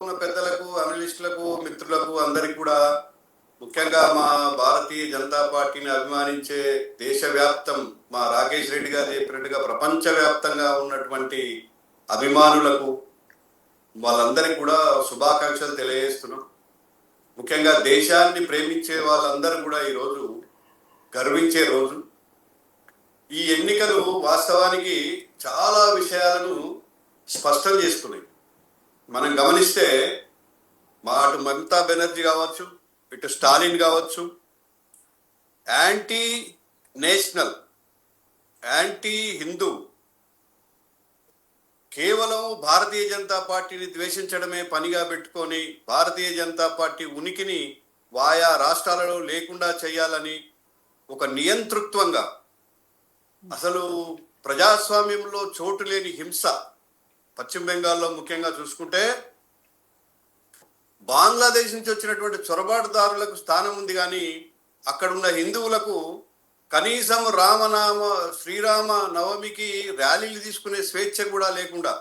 ఉన్న పెద్దలకు, అనలిస్టులకు, మిత్రులకు అందరికి కూడా ముఖ్యంగా మా భారతీయ జనతా పార్టీని అభిమానించే దేశవ్యాప్తం మా రాకేష్ రెడ్డి గారు చెప్పినట్టుగా ప్రపంచవ్యాప్తంగా ఉన్నటువంటి అభిమానులకు వాళ్ళందరికీ కూడా శుభాకాంక్షలు తెలియజేస్తున్నాం. ముఖ్యంగా దేశాన్ని ప్రేమించే వాళ్ళందరూ కూడా ఈరోజు గర్వించే రోజు. ఈ ఎన్నికలు వాస్తవానికి చాలా విషయాలను స్పష్టం చేసుకున్నాయి. మనం గమనిస్తే అటు మమతా బెనర్జీ కావచ్చు, ఇటు స్టాలిన్ కావచ్చు, యాంటీ నేషనల్, యాంటీ హిందూ, కేవలం భారతీయ జనతా పార్టీని ద్వేషించడమే పనిగా పెట్టుకొని భారతీయ జనతా పార్టీ ఉనికిని ఆయా రాష్ట్రాలలో లేకుండా చేయాలని ఒక నియంతృత్వంగా, అసలు ప్రజాస్వామ్యంలో చోటు లేని హింస పశ్చిమ బెంగాల్లో ముఖ్యంగా చూసుకుంటే బంగ్లాదేశ్ నుంచి వచ్చినటువంటి చొరబాటుదారులకు స్థానం ఉంది, కానీ అక్కడున్న హిందువులకు కనీసం శ్రీరామ నవమికి ర్యాలీలు తీసుకునే స్వేచ్ఛ కూడా లేకుండా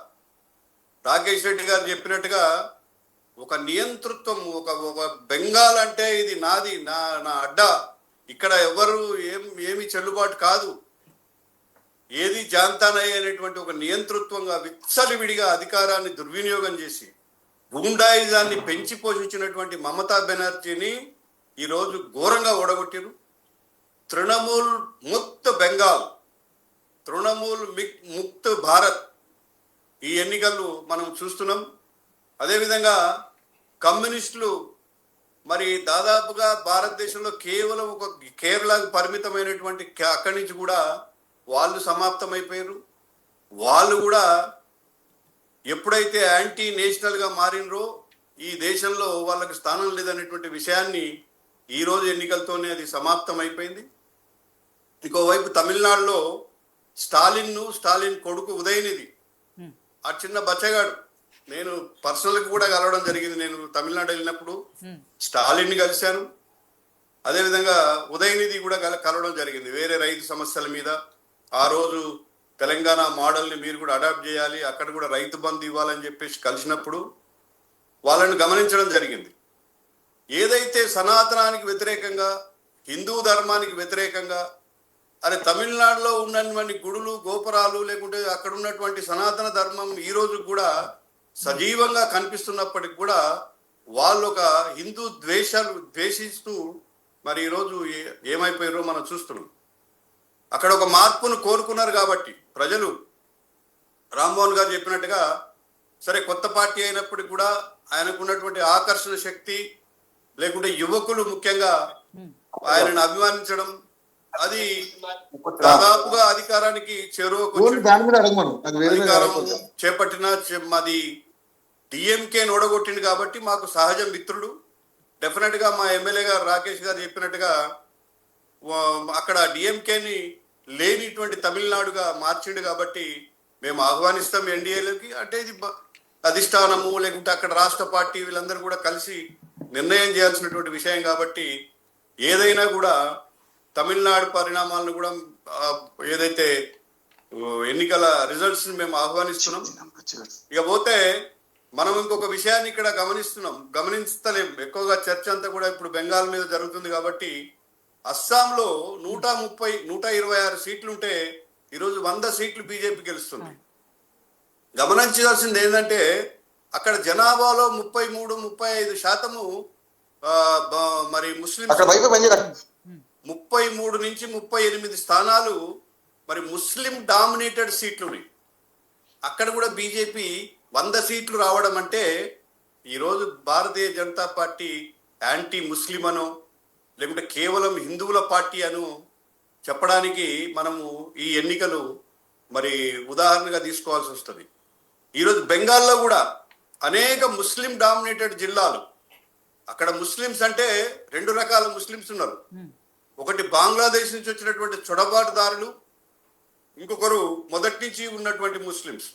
రాకేష్ రెడ్డి గారు చెప్పినట్టుగా ఒక నియంతృత్వం, ఒక బెంగాల్ అంటే ఇది నాది, నా అడ్డా, ఇక్కడ ఎవరు ఏమి చెల్లుబాటు కాదు, ఏది జాంతానయ్య అనేటువంటి ఒక నియంతృత్వంగా విచ్చలివిడిగా అధికారాన్ని దుర్వినియోగం చేసి గూండాయిజాన్ని పెంచి పోషించినటువంటి మమతా బెనర్జీని ఈరోజు ఘోరంగా ఓడగొట్టారు. తృణమూల్ ముక్త్ బెంగాల్, తృణమూల్ ముక్త్ భారత్ ఈ ఎన్నికలు మనం చూస్తున్నాం. అదేవిధంగా కమ్యూనిస్టులు మరి దాదాపుగా భారతదేశంలో కేవలం ఒక కేరళకు పరిమితమైనటువంటి అక్కడి నుంచి కూడా వాళ్ళు సమాప్తమైపోయారు. వాళ్ళు కూడా ఎప్పుడైతే యాంటీ నేషనల్గా మారినరో ఈ దేశంలో వాళ్ళకి స్థానం లేదనేటువంటి విషయాన్ని ఈరోజు ఎన్నికలతోనే అది సమాప్తం అయిపోయింది. ఇంకోవైపు తమిళనాడులో స్టాలిన్ కొడుకు ఉదయనిధి, ఆ చిన్న బచ్చగాడు, నేను పర్సనల్గా కూడా కలవడం జరిగింది. నేను తమిళనాడు వెళ్ళినప్పుడు స్టాలిన్ కలిశాను, అదేవిధంగా ఉదయనిధి కూడా కలవడం జరిగింది వేరే రైతు సమస్యల మీద. ఆ రోజు తెలంగాణ మోడల్ని మీరు కూడా అడాప్ట్ చేయాలి, అక్కడ కూడా రైతు బంధు ఇవ్వాలని చెప్పేసి కలిసినప్పుడు వాళ్ళని గమనించడం జరిగింది. ఏదైతే సనాతనానికి వ్యతిరేకంగా, హిందూ ధర్మానికి వ్యతిరేకంగా, అరే తమిళనాడులో ఉన్నటువంటి గుడులు, గోపురాలు, లేకుంటే అక్కడ ఉన్నటువంటి సనాతన ధర్మం ఈరోజు కూడా సజీవంగా కనిపిస్తున్నప్పటికి కూడా వాళ్ళు ఒక హిందూ ద్వేషిస్తూ మరి ఈరోజు ఏమైపోయారో మనం చూస్తున్నాం. అక్కడ ఒక మార్పును కోరుకున్నారు కాబట్టి ప్రజలు, రామ్మోహన్ గారు చెప్పినట్టుగా, సరే కొత్త పార్టీ అయినప్పటికీ కూడా ఆయనకు ఉన్నటువంటి ఆకర్షణ శక్తి, లేకుంటే యువకులు ముఖ్యంగా ఆయనను అభిమానించడం, అది దాదాపుగా అధికారానికి అధికారం చేపట్టిన అది డిఎంకే ఓడగొట్టింది కాబట్టి మాకు సహజ మిత్రుడు. డెఫినెట్ గా మా ఎమ్మెల్యే గారు రాకేష్ గారు చెప్పినట్టుగా అక్కడ డిఎంకేని లేనిటువంటి తమిళనాడుగా మార్చిండు కాబట్టి మేము ఆహ్వానిస్తాం ఎన్డీఏలోకి. అంటే ఇది అధిష్టానము, లేకుంటే అక్కడ రాష్ట్ర పార్టీ వీళ్ళందరూ కూడా కలిసి నిర్ణయం చేయాల్సినటువంటి విషయం కాబట్టి ఏదైనా కూడా తమిళనాడు పరిణామాలను కూడా ఏదైతే ఎన్నికల రిజల్ట్స్ని మేము ఆహ్వానిస్తున్నాం. ఇక పోతే మనం ఇంకొక విషయాన్ని ఇక్కడ గమనిస్తలేం. ఎక్కువగా చర్చ అంతా కూడా ఇప్పుడు బెంగాల్ మీద జరుగుతుంది కాబట్టి అస్సాంలో 126 సీట్లుంటే ఈరోజు 100 సీట్లు బీజేపీ గెలుస్తుంది. గమనించాల్సింది ఏంటంటే అక్కడ జనాభాలో 33-35% మరి ముస్లిం, 33 నుంచి 38 స్థానాలు మరి ముస్లిం డామినేటెడ్ సీట్లుని. అక్కడ కూడా బీజేపీ 100 సీట్లు రావడం అంటే ఈరోజు భారతీయ జనతా పార్టీ యాంటీ ముస్లిం అనో, లేకుంటే కేవలం హిందువుల పార్టీ అను చెప్పడానికి మనము ఈ ఎన్నికలు మరి ఉదాహరణగా తీసుకోవాల్సి వస్తుంది. ఈరోజు బెంగాల్లో కూడా అనేక ముస్లిం డామినేటెడ్ జిల్లాలు, అక్కడ ముస్లిమ్స్ అంటే 2 రకాల ముస్లిమ్స్ ఉన్నారు. ఒకటి బంగ్లాదేశ్ నుంచి వచ్చినటువంటి చొరబాటుదారులు, ఇంకొకరు మొదటి నుంచి ఉన్నటువంటి ముస్లిమ్స్.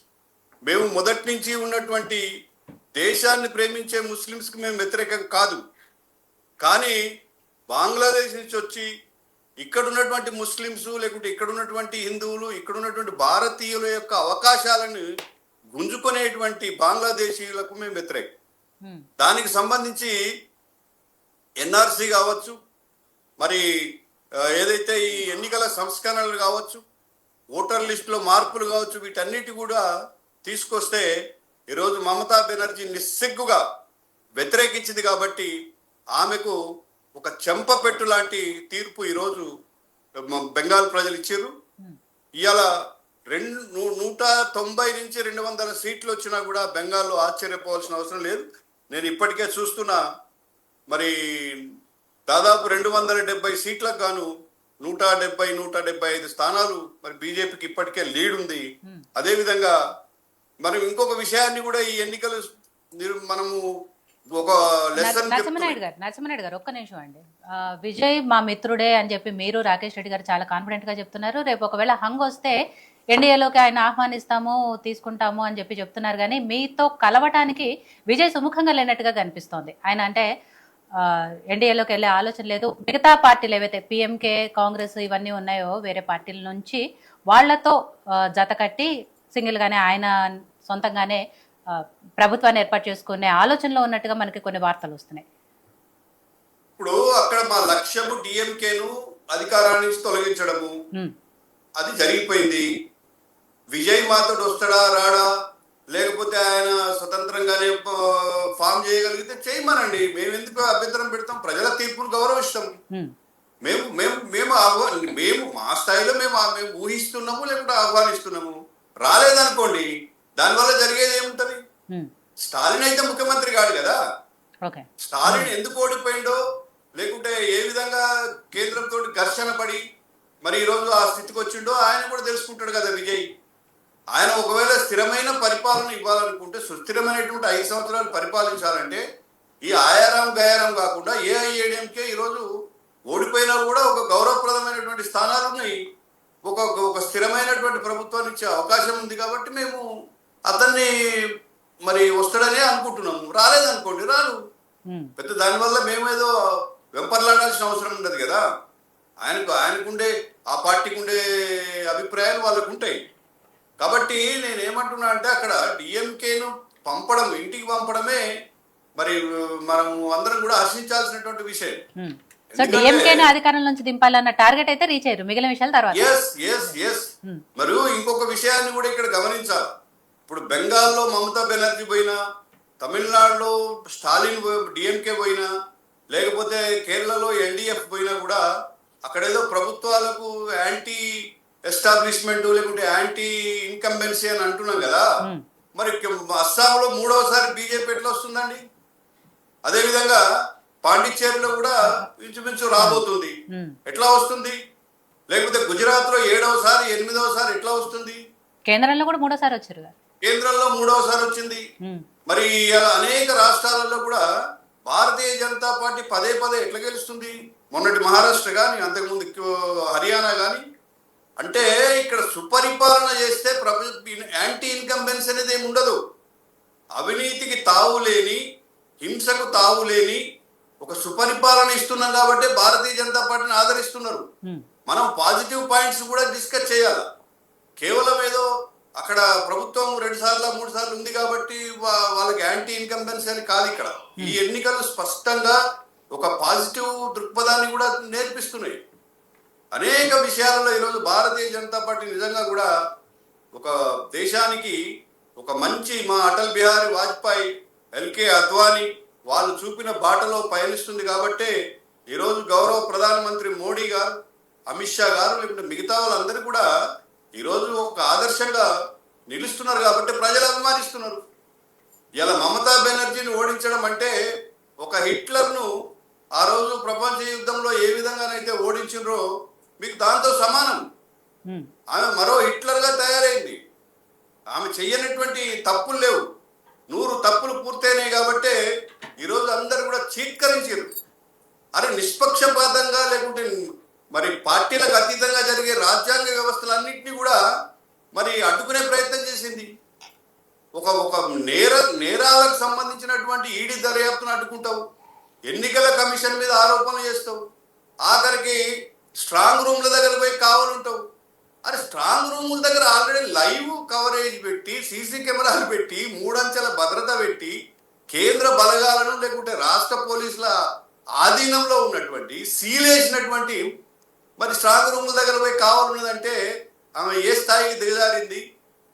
మేము మొదటి నుంచి ఉన్నటువంటి దేశాన్ని ప్రేమించే ముస్లిమ్స్కి మేము వ్యతిరేకం కాదు, కానీ బంగ్లాదేశ్ నుంచి వచ్చి ఇక్కడ ఉన్నటువంటి ముస్లిమ్స్, లేకుంటే ఇక్కడ ఉన్నటువంటి హిందువులు, ఇక్కడ ఉన్నటువంటి భారతీయుల యొక్క అవకాశాలను గుంజుకునేటువంటి బంగ్లాదేశీయులకు మేము వ్యతిరేకం. దానికి సంబంధించి ఎన్ఆర్సీ కావచ్చు, మరి ఏదైతే ఈ ఎన్నికల సంస్కరణలు కావచ్చు, ఓటర్ లిస్టులో మార్పులు కావచ్చు, వీటన్నిటి కూడా తీసుకొస్తే ఈరోజు మమతా బెనర్జీ నిస్సిగ్గుగా వ్యతిరేకించింది కాబట్టి ఆమెకు ఒక చెంపపెట్టు లాంటి తీర్పు ఈరోజు బెంగాల్ ప్రజలు ఇచ్చారు. ఇవాళ 190 నుంచి 200 సీట్లు వచ్చినా కూడా బెంగాల్లో ఆశ్చర్యపోవాల్సిన అవసరం లేదు. నేను ఇప్పటికే చూస్తున్నా, మరి దాదాపు 270 సీట్లకు గాను 175 స్థానాలు మరి బీజేపీకి ఇప్పటికే లీడ్ ఉంది. అదేవిధంగా మనం ఇంకొక విషయాన్ని కూడా ఈ ఎన్నికలు మనము ఒక నరసింహనాయుడు గారు ఒక్క నిమిషం అండి. విజయ్ మా మిత్రుడే అని చెప్పి మీరు రాకేష్ రెడ్డి గారు చాలా కాన్ఫిడెంట్ గా చెప్తున్నారు. రేపు ఒకవేళ హంగ్ వస్తే ఎన్డీఏలోకి ఆయన ఆహ్వానిస్తాము, తీసుకుంటాము అని చెప్పి చెప్తున్నారు. కానీ మీతో కలవటానికి విజయ్ సుముఖంగా లేనట్టుగా కనిపిస్తోంది. ఆయన అంటే ఎన్డీఏలోకి వెళ్ళే ఆలోచన లేదు. మిగతా పార్టీలు ఏవైతే పిఎంకే, కాంగ్రెస్ ఇవన్నీ ఉన్నాయో వేరే పార్టీల నుంచి వాళ్లతో జత కట్టి సింగిల్ గానే ఆయన సొంతంగానే ప్రభుత్వాన్ని ఏర్పాటు చేసుకునే ఆలోచనలో ఉన్నట్టుగా మనకి కొన్ని వార్తలు వస్తున్నాయి. ఇప్పుడు అక్కడ మా లక్ష్యము డిఎంకేను అధికారాన్ని తొలగించడము, అది జరిగిపోయింది. విజయ్ మాతో వస్తాడా రాడా, లేకపోతే ఆయన స్వతంత్రంగానే ఫామ్ చేయగలిగితే చేయమనండి. మేము ఎందుకు అభ్యంతరం పెడతాం? ప్రజల తీర్పును గౌరవిస్తాం. మేము మేము మేము మేము మా స్థాయిలో మేము ఊహిస్తున్నాము, లేకుంటే ఆహ్వానిస్తున్నాము. రాలేదనుకోండి, దానివల్ల జరిగేది ఏముంటది? స్టాలిన్ అయితే ముఖ్యమంత్రి కాదు కదా. స్టాలిన్ ఎందుకు ఓడిపోయిండో, లేకుంటే ఏ విధంగా కేంద్రంతో ఘర్షణ పడి మరి ఈరోజు ఆ స్థితికి వచ్చిండో ఆయన కూడా తెలుసుకుంటాడు కదా విజయ్. ఆయన ఒకవేళ స్థిరమైన పరిపాలన ఇవ్వాలనుకుంటే, సుస్థిరమైనటువంటి 5 సంవత్సరాలు పరిపాలించాలంటే ఈ ఆయారం గయారం కాకుండా ఏఐఏడిఎంకే ఈరోజు ఓడిపోయినా కూడా ఒక గౌరవప్రదమైనటువంటి స్థానాలు ఉన్నాయి. ఒక స్థిరమైనటువంటి ప్రభుత్వాన్ని ఇచ్చే అవకాశం ఉంది. కాబట్టి మేము అతన్ని మరి వస్తాడనే అనుకుంటున్నాము. రాలేదనుకోండి, రాదు. పెద్ద దానివల్ల మేమేదో వెంపర్లాడాల్సిన అవసరం ఉండదు కదా. ఆయనకుండే ఆ పార్టీకి ఉండే అభిప్రాయాలు వాళ్ళకు ఉంటాయి. కాబట్టి నేనేమంటున్నా అంటే అక్కడ డిఎంకేను పంపడం, ఇంటికి పంపడమే మరి మనము అందరం కూడా హర్షించాల్సినటువంటి విషయం. సో డిఎంకేను అధికారం నుంచి దింపాలన్న టార్గెట్ అయితే రీచ్ అయ్యారు. మిగిలిన విషయాలు తర్వాత. మరియు ఇంకొక విషయాన్ని కూడా ఇక్కడ గమనించాలి. ఇప్పుడు బెంగాల్లో మమతా బెనర్జీ పోయినా, తమిళనాడులో స్టాలిన్ డిఎంకే పోయినా, లేకపోతే కేరళలో ఎల్డిఎఫ్ పోయినా కూడా అక్కడేదో ప్రభుత్వాలకు యాంటీ ఎస్టాబ్లిష్మెంట్ లేకుంటే యాంటీ ఇన్కంబెన్సీ అని అంటున్నాం కదా. మరి అస్సాంలో 3వసారి బీజేపీ ఎట్లా వస్తుందండి? అదేవిధంగా పాండిచ్చేరిలో కూడా ఇంచుమించు రాబోతుంది. ఎట్లా వస్తుంది? లేకపోతే గుజరాత్ లో 7వసారి 8వసారి ఎట్లా వస్తుంది? కేంద్రంలో కూడా 3వసారి వచ్చారు. కేంద్రంలో 3వసారి వచ్చింది. మరి అనేక రాష్ట్రాలలో కూడా భారతీయ జనతా పార్టీ పదే ఎట్లా గెలుస్తుంది? మొన్నటి మహారాష్ట్ర కానీ, అంతకుముందు హర్యానా కానీ. అంటే ఇక్కడ సుపరిపాలన చేస్తే యాంటీ ఇన్కంబెన్స్ అనేది ఏమి ఉండదు. అవినీతికి తావు లేని, హింసకు తావు లేని ఒక సుపరిపాలన ఇస్తున్నాం కాబట్టి భారతీయ జనతా పార్టీని ఆదరిస్తున్నారు. మనం పాజిటివ్ పాయింట్స్ కూడా డిస్కస్ చేయాలి. కేవలం ఏదో అక్కడ ప్రభుత్వం 2 సార్లు 3 సార్లు ఉంది కాబట్టి వాళ్ళకి యాంటీ ఇన్కంబెన్స్ అని కాదు. ఇక్కడ ఈ ఎన్నికలు స్పష్టంగా ఒక పాజిటివ్ దృక్పథాన్ని కూడా నేర్పిస్తున్నాయి. అనేక విషయాలలో ఈరోజు భారతీయ జనతా పార్టీ నిజంగా కూడా ఒక దేశానికి ఒక మంచి, మా అటల్ బిహారీ వాజ్పేయి, ఎల్కే అద్వానీ వాళ్ళు చూపిన బాటలో పయనిస్తుంది. కాబట్టి ఈరోజు గౌరవ ప్రధానమంత్రి మోడీ గారు, అమిత్ షా గారు, లేకుంటే మిగతా వాళ్ళందరూ కూడా ఈరోజు ఒక ఆదర్శంగా నిలుస్తున్నారు. కాబట్టి ప్రజలు అభిమానిస్తున్నారు. ఇలా మమతా బెనర్జీని ఓడించడం అంటే ఒక హిట్లర్ను ఆ రోజు ప్రపంచ యుద్ధంలో ఏ విధంగానైతే ఓడించినరో మీకు దాంతో సమానం. ఆమె మరో హిట్లర్గా తయారైంది. ఆమె చెయ్యనటువంటి తప్పులు లేవు. 100 తప్పులు పూర్తయినాయి. కాబట్టి ఈరోజు అందరు కూడా చీత్కరించారు. అరే నిష్పక్షపాతంగా, లేకుంటే మరి పార్టీలకు అతీతంగా జరిగే రాజ్యాంగ వ్యవస్థలన్నింటినీ కూడా మరి అడ్డుకునే ప్రయత్నం చేసింది. ఒక నేరాలకు సంబంధించినటువంటి ఈడీ దర్యాప్తును అడ్డుకుంటావు, ఎన్నికల కమిషన్ మీద ఆరోపణలు చేస్తావు, ఆఖరికి స్ట్రాంగ్ రూమ్ల దగ్గర పోయి కావాలంటావు. అరే స్ట్రాంగ్ రూముల దగ్గర ఆల్రెడీ లైవ్ కవరేజ్ పెట్టి, సీసీ కెమెరాలు పెట్టి, 3 అంచెల భద్రత పెట్టి, కేంద్ర బలగాలను లేకుంటే రాష్ట్ర పోలీసుల ఆధీనంలో ఉన్నటువంటి సీలేసినటువంటి మరి స్ట్రాంగ్ రూముల దగ్గర పోయి కావాలన్నదంటే ఆమె ఏ స్థాయికి దిగజారింది?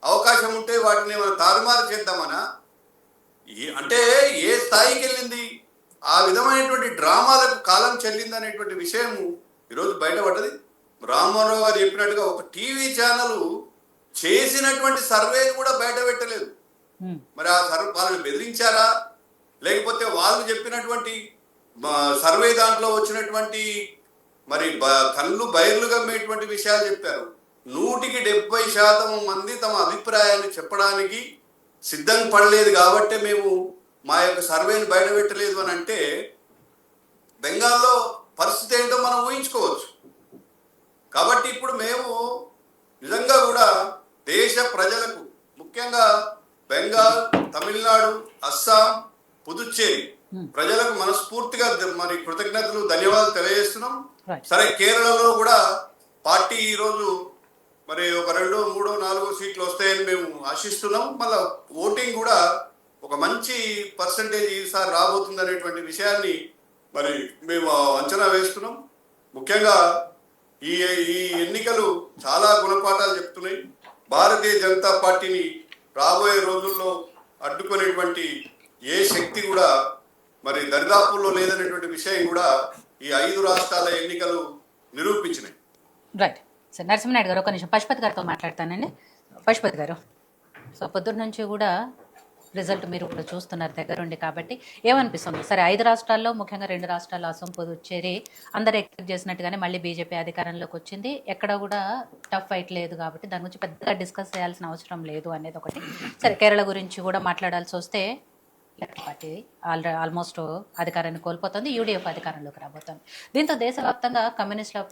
అవకాశం ఉంటే వాటిని మనం తారుమారు చేద్దామనా? అంటే ఏ స్థాయికి వెళ్ళింది? ఆ విధమైనటువంటి డ్రామాలకు కాలం చెల్లింది అనేటువంటి విషయం ఈరోజు బయటపడ్డది. రామ్మోహన్ గారు చెప్పినట్టుగా ఒక టీవీ ఛానల్ చేసినటువంటి సర్వేని కూడా బయట పెట్టలేదు. మరి ఆ సర్వే వాళ్ళని బెదిరించారా, లేకపోతే వాళ్ళు చెప్పినటువంటి సర్వే దాంట్లో వచ్చినటువంటి మరి కళ్ళు బయర్లు గమ్మేటువంటి విషయాలు చెప్పారు. 100% మంది తమ అభిప్రాయాన్ని చెప్పడానికి సిద్ధం పడలేదు కాబట్టే మేము మా యొక్క సర్వేని బయట పెట్టలేదు అని అంటే బెంగాల్లో పరిస్థితి ఏంటో మనం ఊహించుకోవచ్చు. కాబట్టి ఇప్పుడు మేము నిజంగా కూడా దేశ ప్రజలకు, ముఖ్యంగా బెంగాల్, తమిళనాడు, అస్సాం, పుదుచ్చేరి ప్రజలకు మనస్ఫూర్తిగా మరి కృతజ్ఞతలు, ధన్యవాదాలు తెలియజేస్తున్నాం. సరే, కేరళలో కూడా పార్టీ ఈరోజు మరి ఒక 2, 3, 4 సీట్లు వస్తాయని మేము ఆశిస్తున్నాం. మళ్ళీ ఓటింగ్ కూడా ఒక మంచి పర్సంటేజ్ ఈసారి రాబోతుంది అనేటువంటి విషయాన్ని మరి మేము అంచనా వేస్తున్నాం. ముఖ్యంగా ఈ ఎన్నికలు చాలా గుణపాఠాలు చెప్తున్నాయి. భారతీయ జనతా పార్టీని రాబోయే రోజుల్లో అడ్డుకునేటువంటి ఏ శక్తి కూడా మరి దరిదాపుల్లో లేదనేటువంటి విషయం కూడా ఈ 5 రాష్ట్రాల ఎన్నికలు నిరూపించినాయి. Right sir. నరసింహనాయుడు గారు, ఒక నిమిషం పశుపతి గారితో మాట్లాడతానండి. పశుపతి గారు, సో పొద్దున్న నుంచి కూడా రిజల్ట్ మీరు ఇప్పుడు చూస్తున్నారు దగ్గరుండి, కాబట్టి ఏమనిపిస్తుంది? సరే, 5 రాష్ట్రాల్లో, ముఖ్యంగా 2 రాష్ట్రాల్లో అసోం, పుదుచ్చేరి అందరూ ఎక్స్పెక్ట్ చేసినట్టుగానే మళ్ళీ బీజేపీ అధికారంలోకి వచ్చింది. ఎక్కడ కూడా టఫ్ ఫైట్ లేదు కాబట్టి దాని గురించి పెద్దగా డిస్కస్ చేయాల్సిన అవసరం లేదు అనేది ఒకటి. సరే, కేరళ గురించి కూడా మాట్లాడాల్సి వస్తే లెఫ్ట్ పార్టీ ఆల్మోస్ట్ అధికారాన్ని కోల్పోతుంది, యూడీఎఫ్ అధికారంలోకి రాబోతుంది. దీంతో దేశవ్యాప్తంగా కమ్యూనిస్టుల